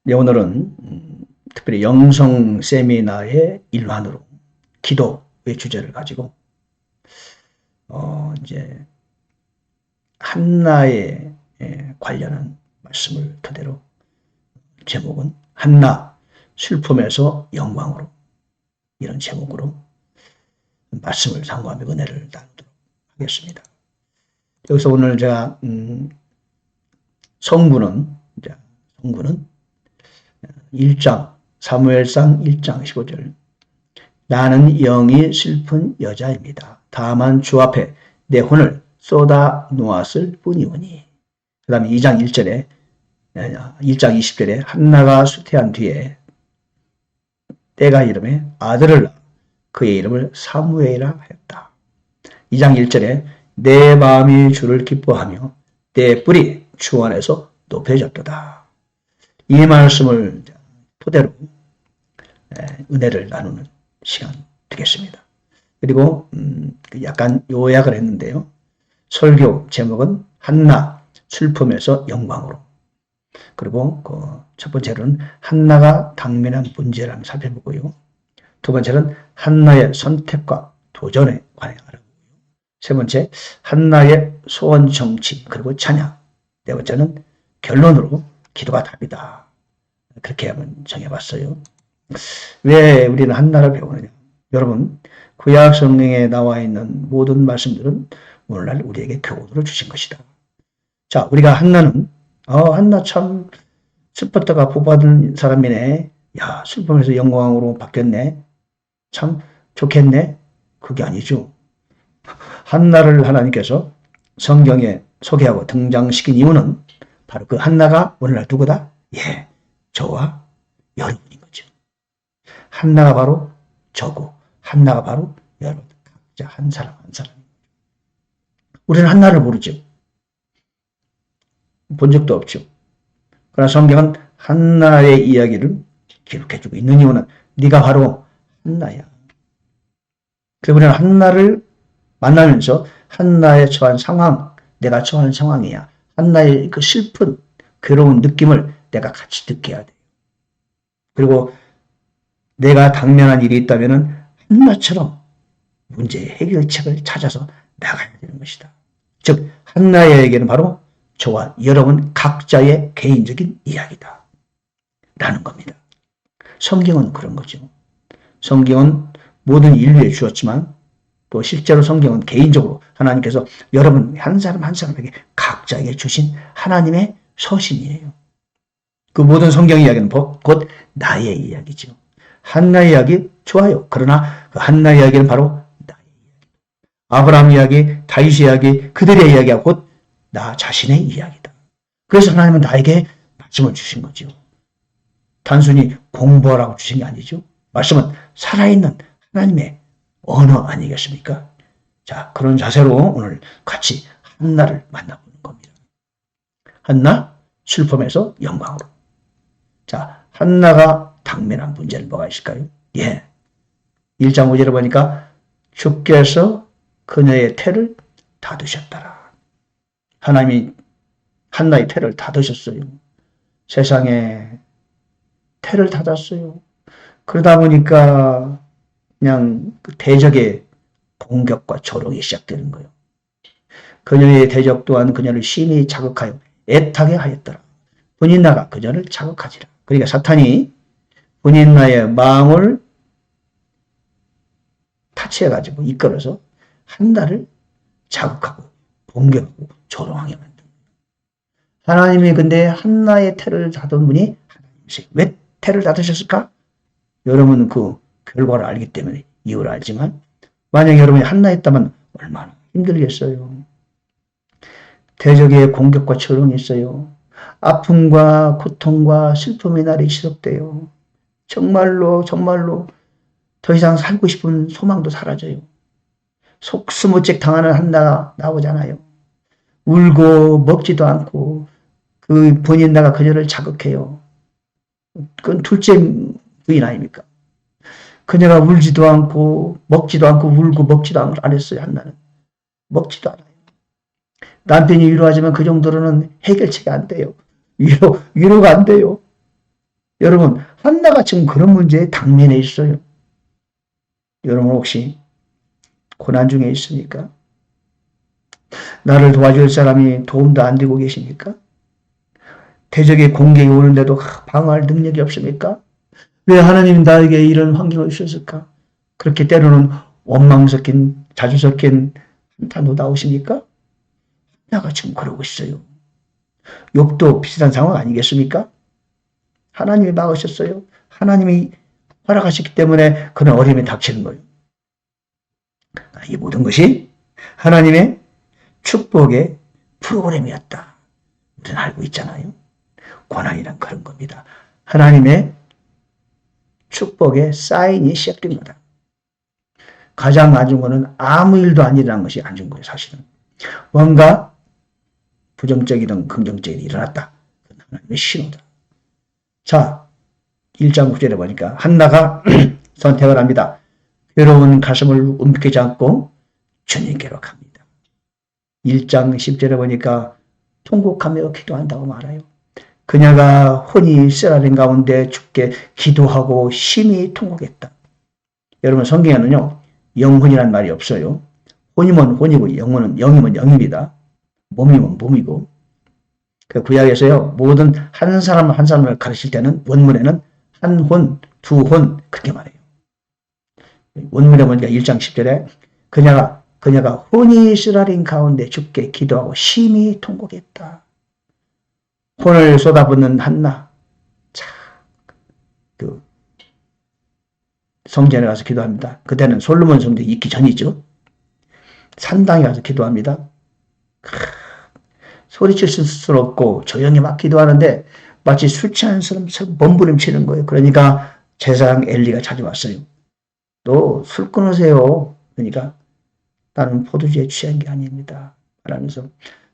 네, 오늘은 특별히 영성 세미나의 일환으로 기도의 주제를 가지고 이제 한나에 관련한 말씀을 토대로 제목은 한나 슬픔에서 영광으로, 이런 제목으로 말씀을 상고하며 은혜를 나누도록 하겠습니다. 여기서 오늘 제가 성구는 1장 사무엘상 1장 15절, 나는 영이 슬픈 여자입니다. 다만 주 앞에 내 혼을 쏟아 놓았을 뿐이오니. 그 다음에 2장 1장 20절에 한나가 수태한 뒤에 때가 이름에 아들을 낳아 그의 이름을 사무엘이라 하였다. 2장 1절에 내 마음이 주를 기뻐하며 내 뿔이 주 안에서 높여졌도다. 이 말씀을 토대로 은혜를 나누는 시간 되겠습니다. 그리고 약간 요약을 했는데요. 설교 제목은 한나 슬픔에서 영광으로, 그리고 첫 번째로는 한나가 당면한 문제를 한번 살펴보고요. 두 번째는 한나의 선택과 도전에 관해 알아보고요. 세 번째, 한나의 소원 정치 그리고 찬양. 네 번째는 결론으로 기도가 답이다. 그렇게 한번 정해봤어요. 왜 우리는 한나를 배우느냐? 여러분, 구약 성경에 나와 있는 모든 말씀들은 오늘날 우리에게 교훈을 주신 것이다. 자, 우리가 한나는 한나 참 슬펐다가 복받은 사람이네. 야, 슬픔에서 영광으로 바뀌었네. 참 좋겠네. 그게 아니죠. 한나를 하나님께서 성경에 소개하고 등장시킨 이유는 바로 그 한나가 오늘날 누구다? 예, 저와 여러분인 거죠. 한나가 바로 저고, 한나가 바로 여러분, 각자 한 사람 한 사람. 우리는 한나를 모르죠. 본 적도 없죠. 그러나 성경은 한나의 이야기를 기록해주고 있는 이유는 네가 바로 한나야. 그래서 우리는 한나를 만나면서 한나의 처한 상황, 내가 처한 상황이야. 한나의 그 슬픈, 괴로운 느낌을 내가 같이 듣게 해야 돼요. 그리고 내가 당면한 일이 있다면 한나처럼 문제의 해결책을 찾아서 나가야 되는 것이다. 즉, 한나의 얘기는 바로 저와 여러분 각자의 개인적인 이야기다. 라는 겁니다. 성경은 그런 거죠. 성경은 모든 인류에 주었지만 또 실제로 성경은 개인적으로 하나님께서 여러분 한 사람 한 사람에게 각자에게 주신 하나님의 서신이에요. 그 모든 성경 이야기는 곧 나의 이야기죠. 한나의 이야기 좋아요. 그러나 그 한나의 이야기는 바로 나의 이야기. 아브라함 이야기, 다윗 이야기, 그들의 이야기가 곧 나 자신의 이야기다. 그래서 하나님은 나에게 말씀을 주신 거죠. 단순히 공부하라고 주신 게 아니죠. 말씀은 살아있는 하나님의 언어 아니겠습니까? 자, 그런 자세로 오늘 같이 한나를 만나보는 겁니다. 한나, 슬픔에서 영광으로. 자, 한나가 당면한 문제는 뭐가 있을까요? 예. 1장 5절에 보니까 주께서 그녀의 태를 닫으셨더라. 하나님이 한나의 태를 닫으셨어요. 세상에 태를 닫았어요. 그러다 보니까 그냥 대적의 공격과 조롱이 시작되는 거예요. 그녀의 대적 또한 그녀를 심히 자극하여 애타게 하였더라. 분인나가 그녀를 자극하지라. 그러니까 사탄이 분인나의 마음을 타치해가지고 이끌어서 한나를 자극하고 공격하고 조롱하게 만듭니다. 하나님이 근데 한나의 태를 닫은 분이 하나님이세요. 왜 태를 닫으셨을까? 여러분은 그 결과를 알기 때문에 이유를 알지만 만약 여러분이 한나였다면 얼마나 힘들겠어요. 대적의 공격과 조롱이 있어요. 아픔과 고통과 슬픔의 날이 지속돼요. 정말로 더 이상 살고 싶은 소망도 사라져요. 속수무책 당하는 한나가 나오잖아요. 울고 먹지도 않고 그 분인나가 그녀를 자극해요. 그건 둘째 부인 아닙니까? 그녀가 울지도 않고 먹지도 않고 울고 먹지도 안 했어요. 한나는 먹지도 않아요. 남편이 위로하지만 그 정도로는 해결책이 안 돼요. 위로가 안 돼요. 여러분, 한나가 지금 그런 문제에 당면해 있어요. 여러분 혹시 고난 중에 있습니까? 나를 도와줄 사람이 도움도 안 되고 계십니까? 대적의 공격이 오는데도 방어할 능력이 없습니까? 왜 하나님 나에게 이런 환경을 주셨을까? 그렇게 때로는 원망 섞인, 자주 섞인 한탄도 나오십니까? 나가 지금 그러고 있어요. 욥도 비슷한 상황 아니겠습니까? 하나님이 막으셨어요. 하나님이 허락하셨기 때문에 그런 어려움이 닥치는 거예요. 이 모든 것이 하나님의 축복의 프로그램이었다. 우리는 알고 있잖아요. 고난이란 그런 겁니다. 하나님의 축복의 사인이 시작된 거다. 가장 안 좋은 거는 아무 일도 안 일어난 것이 안 좋은 거예요, 사실은. 뭔가 부정적이든 긍정적이든 일어났다. 하나님의 신호다. 자, 1장 9절에 보니까 한나가 선택을 합니다. 괴로운 가슴을 움켜쥐지 않고 주님께로 갑니다. 1장 10절에 보니까 통곡하며 기도한다고 말해요. 그녀가 혼이 쓰라린 가운데 주께 기도하고 심히 통곡했다. 여러분 성경에는요. 영혼이란 말이 없어요. 혼이면 혼이고 영혼은 영이면 영입니다. 몸이면 몸이고. 그 구약에서요. 모든 한 사람 한 사람을 가르칠 때는 원문에는 한 혼, 두 혼 그렇게 말해요. 원문에 보니까 1장 10절에 그녀가 혼이 쓰라린 가운데 주께 기도하고 심히 통곡했다. 혼을 쏟아붓는 한나. 자, 성전에 가서 기도합니다. 그때는 솔로몬 성전 있기 전이죠. 산당에 가서 기도합니다. 소리칠 수는 없고 조용히 막 기도하는데 마치 술 취한 사람처럼 몸부림치는 거예요. 그러니까 제사장 엘리가 찾아왔어요. 너 술 끊으세요. 그러니까 나는 포도주에 취한 게 아닙니다. 말하면서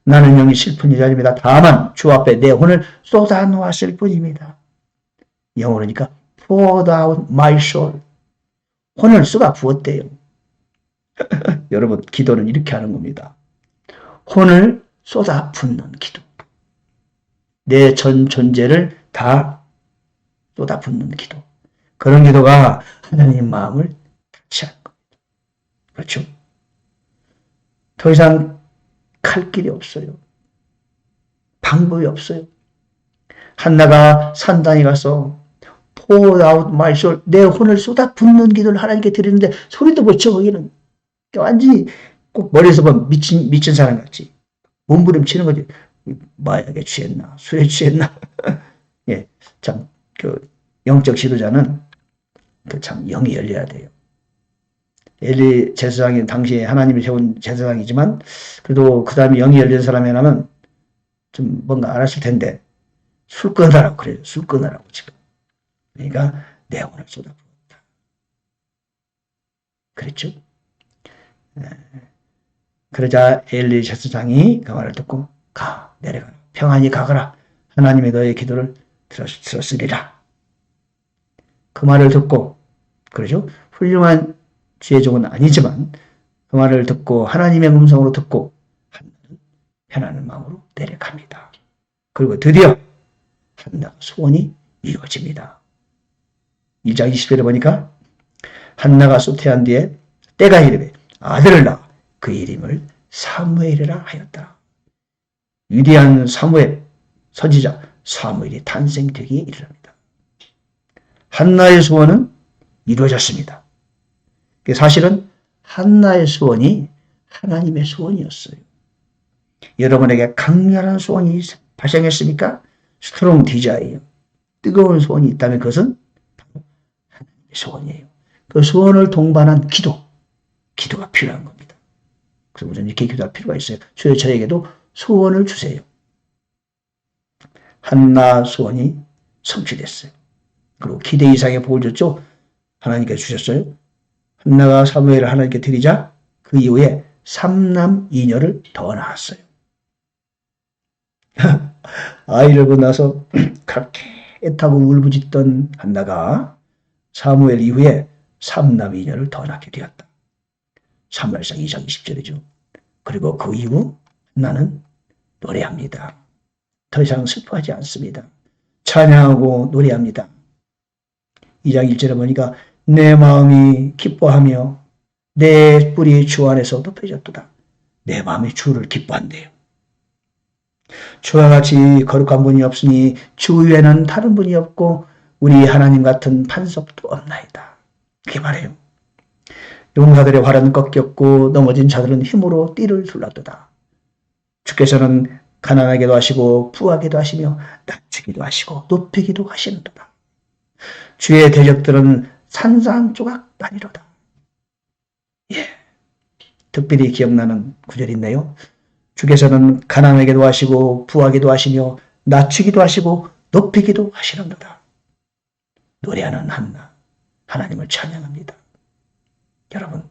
나는 영이 슬픈 여자입니다. 다만 주 앞에 내 혼을 쏟아놓았을 뿐입니다. 영어로니까 poured out my soul. 혼을 쏟아 부었대요. 여러분 기도는 이렇게 하는 겁니다. 혼을 쏟아 붓는 기도. 내 전 존재를 다 쏟아 붓는 기도. 그런 기도가 하나님 마음을 touch하는 겁니다. 그렇죠? 더 이상 갈 길이 없어요. 방법이 없어요. 한나가 산당에 가서 pour out my soul, 내 혼을 쏟아 붓는 기도를 하나님께 드리는데 소리도 못 쳐. 거기는 완전히 꼭 머리에서 보면 미친 사람 같지. 몸부림치는 거지. 마약에 취했나 술에 취했나. 예, 참 그 영적 지도자는 참 영이 열려야 돼요. 엘리 제사장이 당시에 하나님이 세운 제사장이지만 그래도 그 다음에 영이 열린 사람이라면 좀 뭔가 알았을 텐데 술 끊으라고 그래요. 술 끊으라고 지금. 그러니까 내 영혼을 쏟아부었다. 그랬죠? 그러자 엘리 제사장이 그 말을 듣고 내려가라. 평안히 가거라. 하나님이 너의 기도를 들었으리라. 그 말을 듣고 그러죠? 훌륭한 지혜종은 아니지만 그 말을 듣고 하나님의 음성으로 듣고 한나는 편안한 마음으로 내려갑니다. 그리고 드디어 한나 소원이 이루어집니다. 2장 20절에 보니까 한나가 쇠퇴한 뒤에 때가 이르매 아들을 낳아 그 이름을 사무엘이라 하였다. 위대한 사무엘 선지자 사무엘이 탄생되기에 이르랍니다. 한나의 소원은 이루어졌습니다. 사실은 한나의 소원이 하나님의 소원이었어요. 여러분에게 강렬한 소원이 발생했습니까? 스트롱 디자이어, 뜨거운 소원이 있다면 그것은 바로 하나님의 소원이에요. 그 소원을 동반한 기도가 필요한 겁니다. 그래서 우리는 이렇게 기도할 필요가 있어요. 주여 저에게도 소원을 주세요. 한나 소원이 성취됐어요. 그리고 기대 이상의 복을 줬죠. 하나님께 주셨어요. 한나가 사무엘을 하나님께 드리자 그 이후에 3남 2녀를 더 낳았어요. 아이를 보고 나서 그렇게 애타고 울부짖던 한나가 사무엘 이후에 3남 2녀를 더 낳게 되었다. 사무엘상 2장 20절이죠. 그리고 그 이후 한나는 노래합니다. 더 이상 슬퍼하지 않습니다. 찬양하고 노래합니다. 2장 1절에 보니까 내 마음이 기뻐하며 내 뿔이 주 안에서 높여졌도다. 내 마음이 주를 기뻐한대요. 주와 같이 거룩한 분이 없으니 주 위에는 다른 분이 없고 우리 하나님 같은 반석도 없나이다. 그게 말해요. 용사들의 활은 꺾였고 넘어진 자들은 힘으로 띠를 둘렀도다. 주께서는 가난하게도 하시고 부하게도 하시며 낮추기도 하시고 높이기도 하시는도다. 주의 대적들은 산산조각 나니로다. 예, 특별히 기억나는 구절이 있네요. 주께서는 가난하게도 하시고 부하게도 하시며 낮추기도 하시고 높이기도 하시는도다. 노래하는 한나, 하나님을 찬양합니다. 여러분,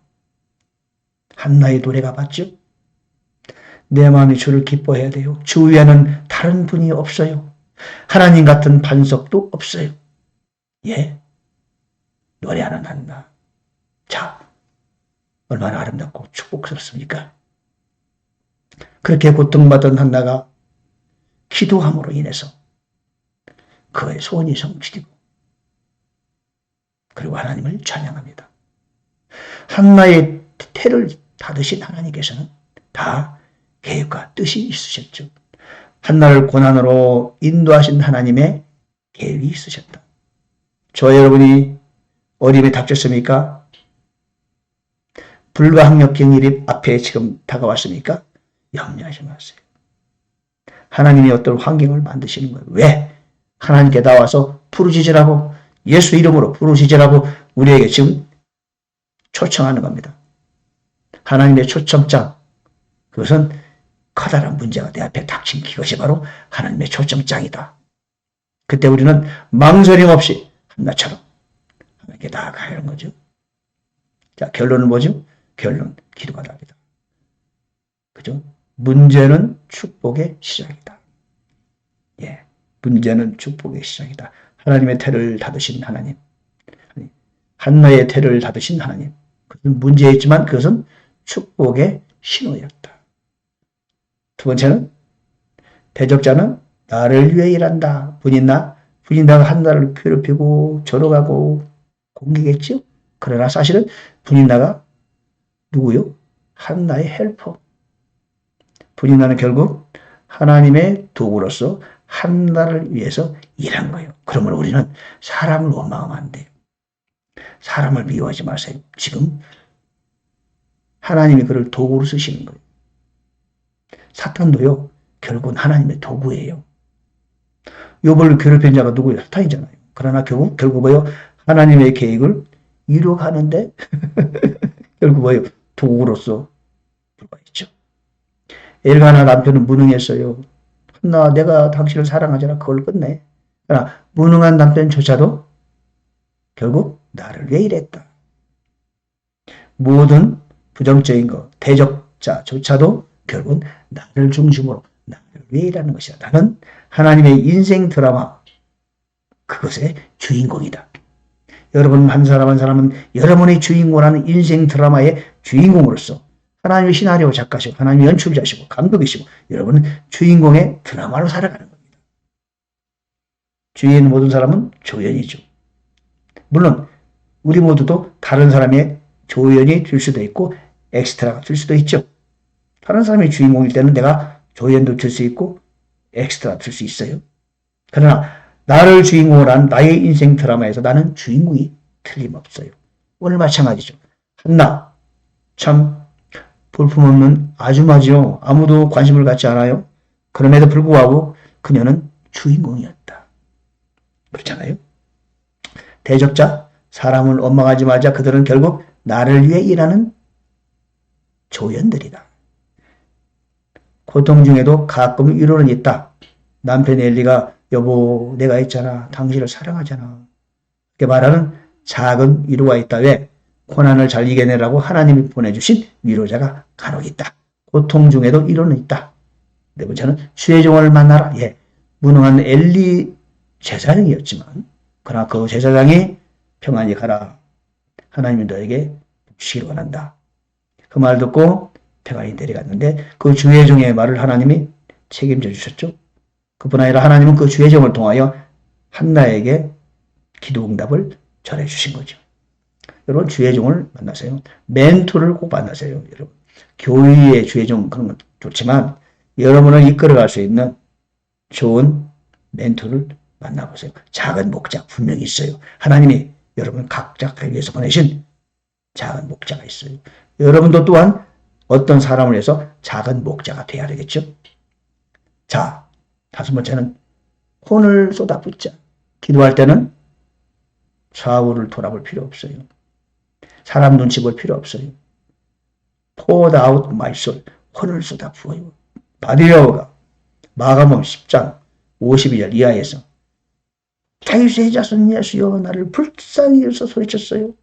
한나의 노래가 맞죠? 내 마음이 주를 기뻐해야 돼요. 주 위에는 다른 분이 없어요. 하나님 같은 반석도 없어요. 예, 노래하는 한나. 자, 얼마나 아름답고 축복스럽습니까? 그렇게 고통받던 한나가 기도함으로 인해서 그의 소원이 성취되고 그리고 하나님을 찬양합니다. 한나의 태를 닫으신 하나님께서는 다 계획과 뜻이 있으셨죠. 한나를 고난으로 인도하신 하나님의 계획이 있으셨다. 저와 여러분이 어려움에 닥쳤습니까? 불가항력적인 일이 앞에 지금 다가왔습니까? 염려하지 마세요. 하나님이 어떤 환경을 만드시는 거예요. 왜? 하나님께 나와서 부르짖으라고, 예수 이름으로 부르짖으라고 우리에게 지금 초청하는 겁니다. 하나님의 초청장, 그것은 커다란 문제가 내 앞에 닥친 그것이 바로 하나님의 초청장이다. 그때 우리는 망설임 없이 한나처럼 하나님께 나아가야 하는 거죠. 자, 결론은 뭐죠? 결론, 기도가 답이다. 그죠? 문제는 축복의 시작이다. 예, 문제는 축복의 시작이다. 하나님의 태를 닫으신 하나님, 한나의 태를 닫으신 하나님. 그것은 문제였지만 그것은 축복의 신호였다. 두 번째는 대적자는 나를 위해 일한다. 분인나가 한나를 괴롭히고 조롱하고 공격했죠. 그러나 사실은 분인나가 누구요? 한나의 헬퍼. 분인나는 결국 하나님의 도구로서 한나를 위해서 일한 거예요. 그러므로 우리는 사람을 원망하면 안 돼요. 사람을 미워하지 마세요. 지금 하나님이 그를 도구로 쓰시는 거예요. 사탄도요, 결국은 하나님의 도구예요. 욥을 괴롭힌 자가 누구예요? 사탄이잖아요. 그러나 결국 뭐예요? 하나님의 계획을 이루어가는데 결국 뭐예요? 도구로서 불과했죠. 엘가나 남편은 무능했어요. 나 내가 당신을 사랑하잖아. 그걸 끝내. 그러나 무능한 남편조차도 결국 나를 위해 일했다. 모든 부정적인 것, 대적자조차도 결국은 나를 중심으로 나를 위해 일하는 것이다. 나는 하나님의 인생 드라마, 그것의 주인공이다. 여러분 한 사람 한 사람은 여러분의 주인공이라는 인생 드라마의 주인공으로서 하나님의 시나리오 작가시고 하나님의 연출자시고 감독이시고 여러분은 주인공의 드라마로 살아가는 겁니다. 주위에 있는 모든 사람은 조연이죠. 물론 우리 모두도 다른 사람의 조연이 될 수도 있고 엑스트라가 될 수도 있죠. 다른 사람이 주인공일 때는 내가 조연도 될 수 있고 엑스트라 될 수 있어요. 그러나 나를 주인공으로 한 나의 인생 드라마에서 나는 주인공이 틀림없어요. 오늘 마찬가지죠. 한나 참 볼품없는 아주마지요. 아무도 관심을 갖지 않아요. 그럼에도 불구하고 그녀는 주인공이었다. 그렇잖아요. 대적자, 사람을 원망하지 말자. 그들은 결국 나를 위해 일하는 조연들이다. 고통 중에도 가끔 위로는 있다. 남편 엘리가 여보 내가 있잖아. 당신을 사랑하잖아. 이렇게 말하는 작은 위로가 있다. 왜? 고난을 잘 이겨내라고 하나님이 보내주신 위로자가 간혹 있다. 고통 중에도 위로는 있다. 네 번째는 주의 종을 만나라. 예, 무능한 엘리 제사장이었지만 그러나 그 제사장이 평안히 가라. 하나님이 너에게 복시기를 원한다. 그 말 듣고 평안히 내려갔는데 그 주의 종의 말을 하나님이 책임져 주셨죠. 그뿐 아니라 하나님은 그 주의 종을 통하여 한나에게 기도 응답을 전해 주신 거죠. 여러분, 주의종을 만나세요. 멘토를 꼭 만나세요. 여러분, 교회의 주의종 그런 건 좋지만 여러분을 이끌어갈 수 있는 좋은 멘토를 만나보세요. 작은 목자 분명히 있어요. 하나님이 여러분 각자를 위해서 보내신 작은 목자가 있어요. 여러분도 또한 어떤 사람을 위해서 작은 목자가 돼야 되겠죠. 자, 다섯 번째는 혼을 쏟아붓자. 기도할 때는 좌우를 돌아볼 필요 없어요. 사람 눈치 볼 필요 없어요. Pour out my soul. 혼을 쏟아부어요. 바디오가 마가복음 10장 52절 이하에서 다윗의 자손 예수여 나를 불쌍히 여서 소리쳤어요.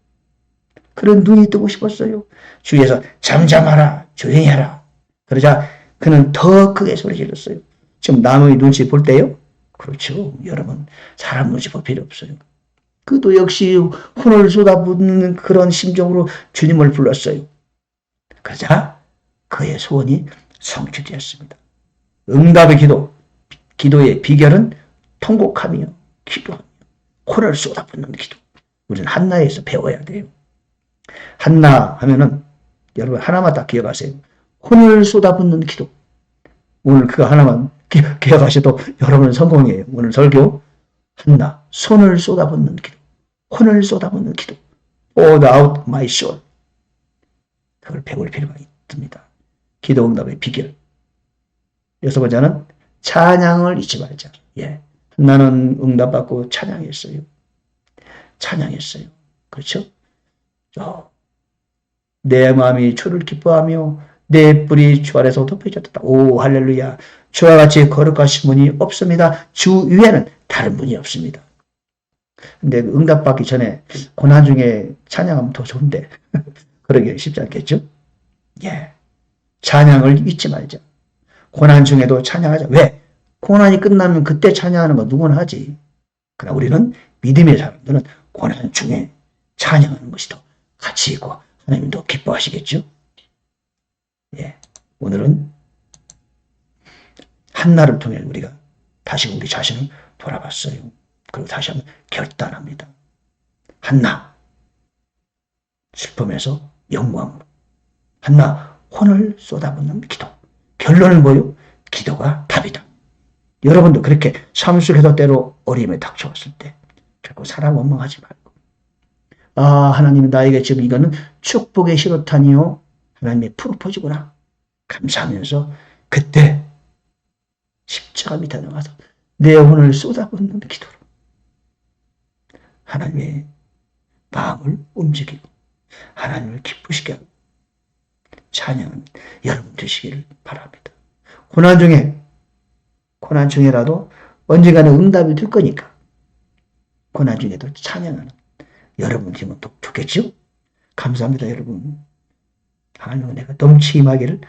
그런 눈이 뜨고 싶었어요. 주위에서 잠잠하라 조용히 하라. 그러자 그는 더 크게 소리 질렀어요. 지금 남의 눈치 볼 때요? 그렇죠. 여러분 사람 눈치 볼 필요 없어요. 그도 역시 혼을 쏟아붓는 그런 심정으로 주님을 불렀어요. 그러자 그의 소원이 성취되었습니다. 응답의 기도의 비결은 통곡하며 기도하며 혼을 쏟아붓는 기도. 우리는 한나에서 배워야 돼요. 한나 하면은 여러분 하나만 딱 기억하세요. 혼을 쏟아붓는 기도. 오늘 그거 하나만 기억하셔도 여러분은 성공이에요. 오늘 설교 한나 손을 쏟아붓는 기도. 혼을 쏟아붓는 기도. Pour out my soul. 그걸 배울 필요가 있습니다. 기도 응답의 비결. 여섯 번째는 찬양을 잊지 말자. 예. 나는 응답받고 찬양했어요. 찬양했어요. 그렇죠? 내 마음이 주를 기뻐하며 내 뿔이 주 아래서 덮여졌다. 오 할렐루야. 주와 같이 거룩하신 분이 없습니다. 주 위에는 다른 분이 없습니다. 근데 응답받기 전에 고난 중에 찬양하면 더 좋은데 그러기 쉽지 않겠죠? 예. 찬양을 잊지 말자. 고난 중에도 찬양하자. 왜? 고난이 끝나면 그때 찬양하는 거 누구나 하지. 그러나 우리는 믿음의 사람들은 고난 중에 찬양하는 것이 더 가치 있고 하나님도 기뻐하시겠죠? 예. 오늘은 한나를 통해 우리가 다시 우리 자신을 돌아봤어요. 그리고 다시 한번 결단합니다. 한나 슬픔에서 영광으로. 한나 혼을 쏟아붓는 기도. 결론은 뭐요? 기도가 답이다. 여러분도 그렇게 삶 속에서 때로 어려움에 닥쳐왔을 때 결코 사람 원망하지 말고 아 하나님 나에게 지금 이거는 축복의 시로탄이요 하나님의 프로포즈구나 감사하면서 그때 십자가 밑에 나가서 내 혼을 쏟아붓는 기도로 하나님의 마음을 움직이고 하나님을 기쁘시게 하고 찬양은 여러분 되시기를 바랍니다. 고난 중에라도 언젠가는 응답이 될 거니까 고난 중에도 찬양하는 여러분 되면 또 좋겠죠? 감사합니다 여러분. 하나님 은혜가 넘치 임하기를